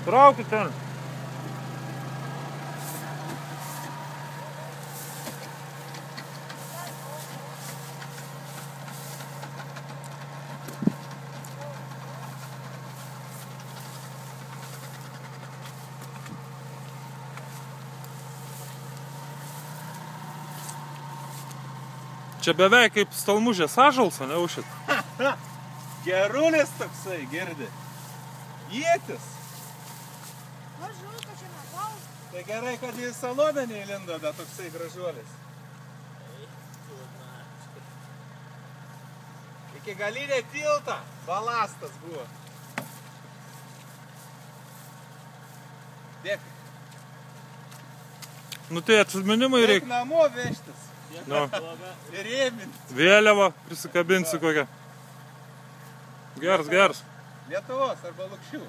Traukit ten. Čia beveik kaip stalmužės ąžuolas, ne ušit? Gerulis toksai, girdi. Ietis. Važiuoju, kad čia nepaus. Tai gerai, kad į saloną neįlindo, bet toksai gražuolis. Iki galinė tilta balastas buvo. Dėk. Nu tai atsiminimai Dėk reikia. namo vežtis. Nu. Ir ėminti. Vėliavą prisikabinsi kokią. Geras, geras. Lietuvos arba Lukšių.